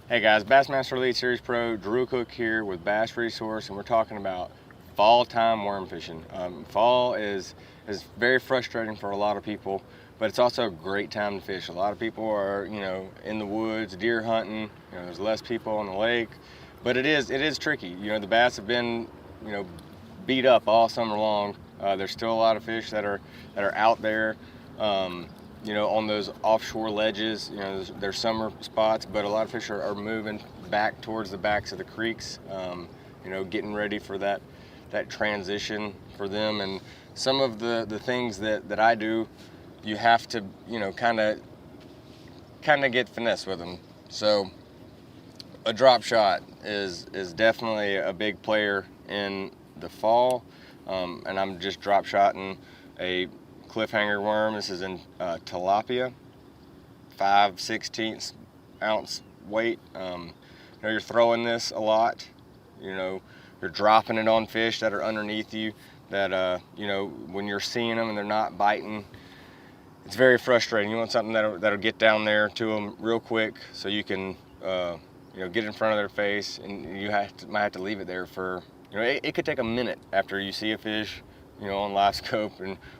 Hey guys, Bassmaster Elite Series Pro, Drew Cook here with BassResource, and we're talking about fall time worm fishing. Fall is very frustrating for a lot of people, but it's also a great time to fish. A lot of people are, in the woods, deer hunting. There's less people on the lake, but it is tricky. The bass have been, you know, beat up all summer long. There's still a lot of fish that are out there. On those offshore ledges, there's summer spots, but a lot of fish are moving back towards the backs of the creeks, getting ready for that transition for them. And some of the things that I do, you have to, kind of get finesse with them. So a drop shot is definitely a big player in the fall, and I'm just drop shotting a cliffhanger worm. This is in tilapia, 5/16 ounce weight. You're throwing this a lot. You're dropping it on fish that are underneath you that when you're seeing them and they're not biting, it's very frustrating. You want something that'll get down there to them real quick so you can get in front of their face, and you might have to leave it there for it could take a minute after you see a fish on live scope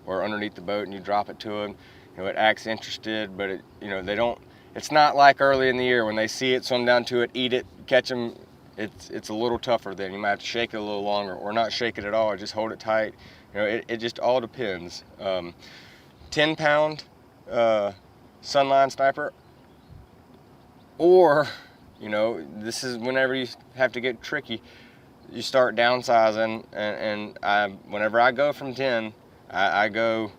or underneath the boat, and you drop it to them. It acts interested, but they don't. It's not like early in the year when they see it, swim down to it, eat it, catch them. It's a little tougher then. You might have to shake it a little longer, or not shake it at all, or just hold it tight. It just all depends. 10-pound sunline sniper, or this is whenever you have to get tricky. You start downsizing, and whenever I go from 10, I go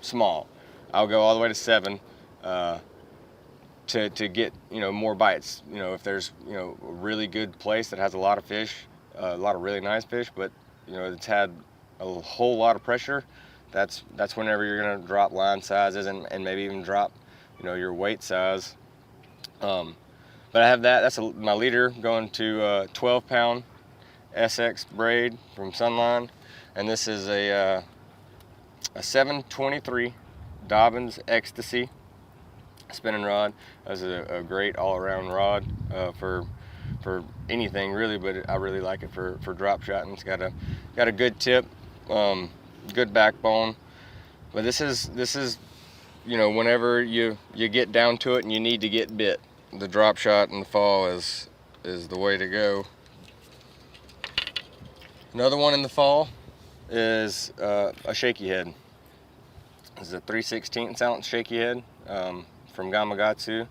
small. I'll go all the way to 7 to get more bites. If there's a really good place that has a lot of fish, a lot of really nice fish, but it's had a whole lot of pressure, that's whenever you're gonna drop line sizes and maybe even drop your weight size. But I have that's my leader going to 12-pound SX braid from Sunline, and this is a 723 Dobbins Ecstasy spinning rod. This is a great all-around rod for anything really, but I really like it for drop shotting. It's got a good tip, good backbone. But this is whenever you get down to it and you need to get bit, the drop shot in the fall is the way to go. Another one in the fall is a shaky head. This is a 3/16 ounce shaky head from Gamakatsu.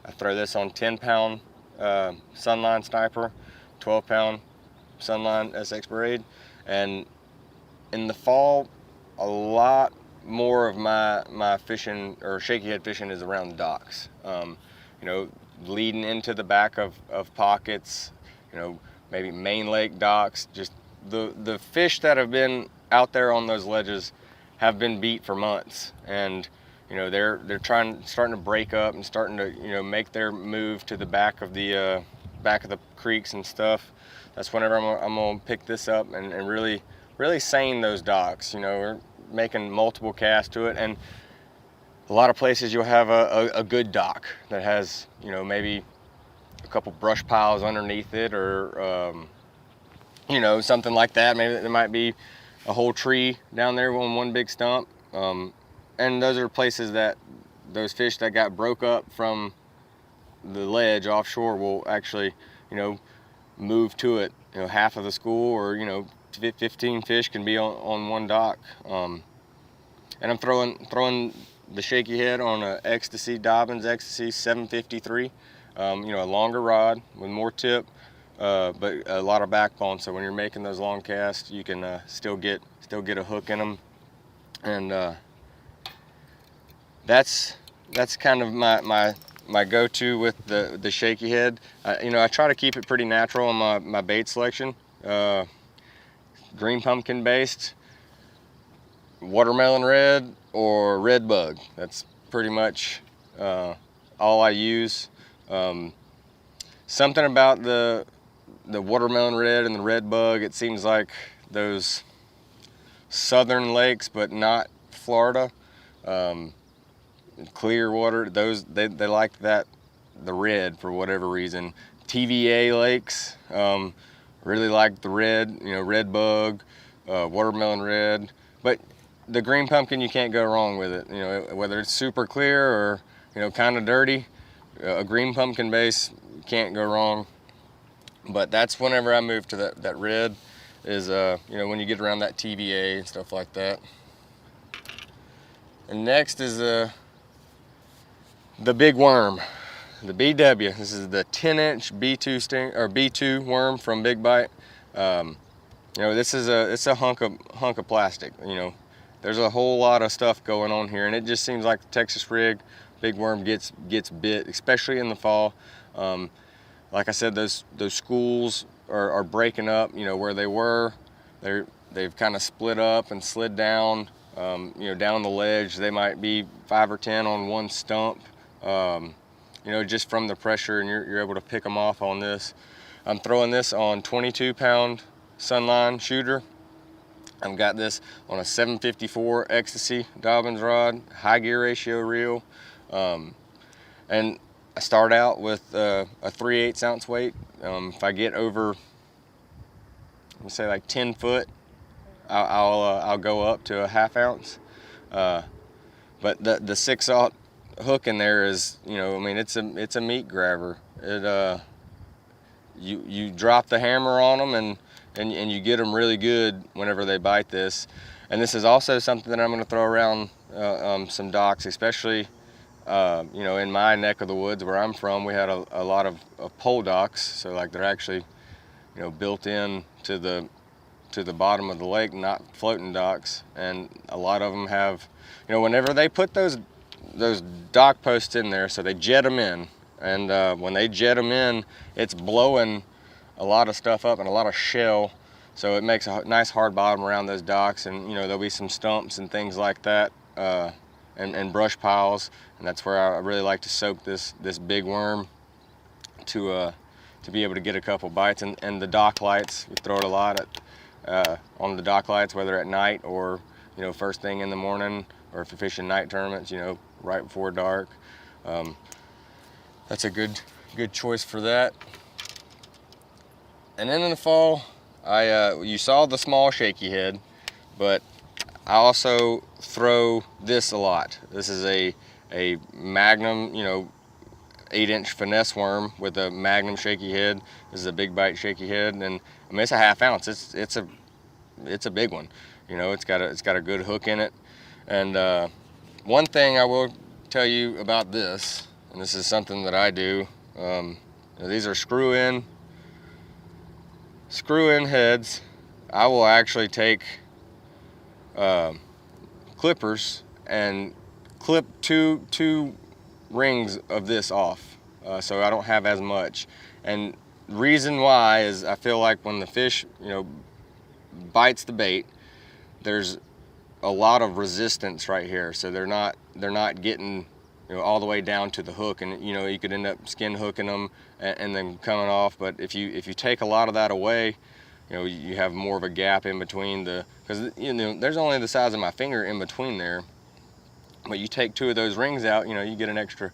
I throw this on 10-pound Sunline Sniper, 12-pound Sunline SX braid, and in the fall, a lot more of my fishing or shaky head fishing is around the docks. Leading into the back of pockets, maybe main lake docks. Just the fish that have been out there on those ledges have been beat for months, and they're starting to break up and starting to make their move to the back of the creeks and stuff. That's whenever I'm gonna pick this up and really seine those docks. We're making multiple casts to it, and a lot of places you'll have a good dock that has maybe a couple brush piles underneath it, or something like that. Maybe there might be a whole tree down there on one big stump, and those are places that those fish that got broke up from the ledge offshore will actually move to it. Half of the school, or 15 fish can be on one dock. And I'm throwing the shaky head on a Dobbins Ecstasy 753. A longer rod with more tip, but a lot of backbone. So when you're making those long casts, you can still get a hook in them, and that's kind of my go-to with the shaky head. I try to keep it pretty natural on my bait selection. Green pumpkin based, watermelon red, or red bug. That's pretty much all I use. Something about the watermelon red and the red bug, it seems like those southern lakes, but not Florida, clear water, they like that the red for whatever reason. TVA lakes, really like the red, red bug, watermelon red. But the green pumpkin, you can't go wrong with it. Whether it's super clear or, kind of dirty, a green pumpkin base, can't go wrong. But that's whenever I move to that red is, when you get around that TVA and stuff like that. And next is the big worm, the BW. This is the 10-inch B2 worm from Big Bite. It's a hunk of plastic. There's a whole lot of stuff going on here, and it just seems like the Texas rig big worm gets bit, especially in the fall. Like I said, those schools are breaking up. Where they were, they've kind of split up and slid down. Down the ledge. They might be 5 or 10 on one stump. Just from the pressure, and you're able to pick them off on this. I'm throwing this on 22-pound Sunline shooter. I've got this on a 754 Ecstasy Dobbins rod, high gear ratio reel. And I start out with a 3/8 ounce weight. If I get over, let's say like 10 foot, I'll go up to a 1/2 ounce. But the 6/0 hook in there is, it's a meat grabber. You drop the hammer on them and you get them really good whenever they bite this. And this is also something that I'm going to throw around some docks, especially in my neck of the woods where I'm from. We had a lot of pole docks, so like they're actually built in to the bottom of the lake, not floating docks. And a lot of them have, whenever they put those dock posts in there, so they jet them in, and when they jet them in, it's blowing a lot of stuff up and a lot of shell, so it makes a nice hard bottom around those docks. And there'll be some stumps and things like that, and brush piles, and that's where I really like to soak this big worm to be able to get a couple bites. And the dock lights, we throw it a lot on the dock lights, whether at night or first thing in the morning, or if you're fishing night tournaments, right before dark. That's a good choice for that. And then in the fall, you saw the small shaky head, but I also throw this a lot. This is a Magnum, 8-inch finesse worm with a Magnum shaky head. This is a Big Bite shaky head, and it's a 1/2 ounce. It's a big one. It's got a good hook in it. And one thing I will tell you about this, and this is something that I do. These are screw-in heads. I will actually take clippers and clip two rings of this off, so I don't have as much. And reason why is I feel like when the fish bites the bait, there's a lot of resistance right here, so they're not getting all the way down to the hook, and you could end up skin hooking them and then coming off. But if you take a lot of that away, you have more of a gap in between because there's only the size of my finger in between there. But you take 2 of those rings out, you get an extra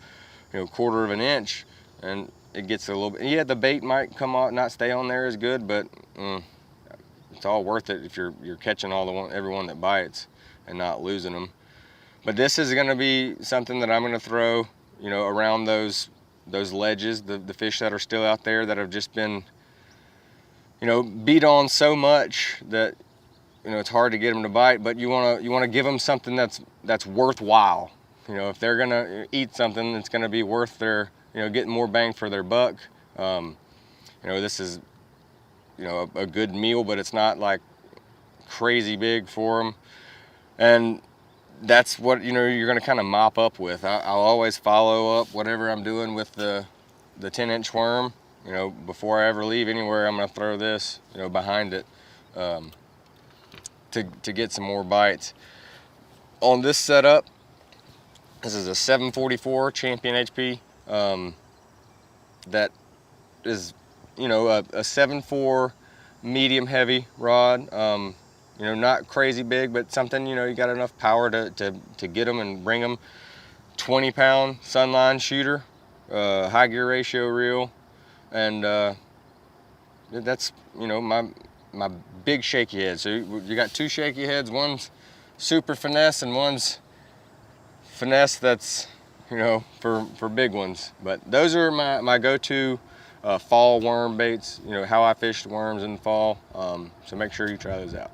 1/4 of an inch, and it gets a little bit. Yeah, the bait might come out, not stay on there as good, but it's all worth it if you're catching everyone that bites and not losing them. But this is going to be something that I'm going to throw, around those ledges, the fish that are still out there that have just been, beat on so much that it's hard to get them to bite. But you want to give them something that's worthwhile. If they're going to eat something that's going to be worth their, getting more bang for their buck. This is a good meal, but it's not like crazy big for them. And that's what you're going to kind of mop up with. I'll always follow up whatever I'm doing with the 10-inch worm. Before I ever leave anywhere, I'm going to throw this behind it to get some more bites. On this setup, this is a 744 Champion HP. That is a 7.4 medium heavy rod. Not crazy big, but something, you got enough power to get them and bring them. 20-pound Sunline shooter. high gear ratio reel, and that's, you know, my big shaky head. So you got two shaky heads. One's super finesse and one's finesse that's, you know, for big ones. But those are my go-to fall worm baits, you know, how I fish worms in the fall. So make sure you try those out.